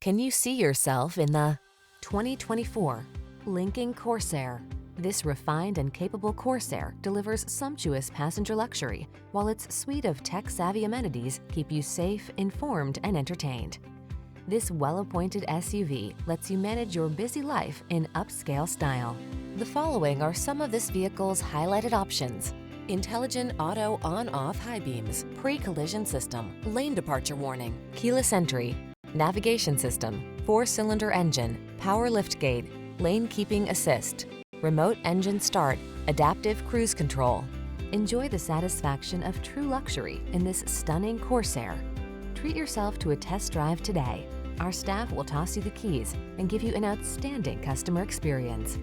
Can you see yourself in the 2024 Lincoln Corsair? This refined and capable Corsair delivers sumptuous passenger luxury, while its suite of tech-savvy amenities keep you safe, informed, and entertained. This well-appointed SUV lets you manage your busy life in upscale style. The following are some of this vehicle's highlighted options: intelligent auto on-off high beams, pre-collision system, lane departure warning, keyless entry, navigation system, 4-cylinder engine, power liftgate, lane keeping assist, remote engine start, adaptive cruise control. Enjoy the satisfaction of true luxury in this stunning Corsair. Treat yourself to a test drive today. Our staff will toss you the keys and give you an outstanding customer experience.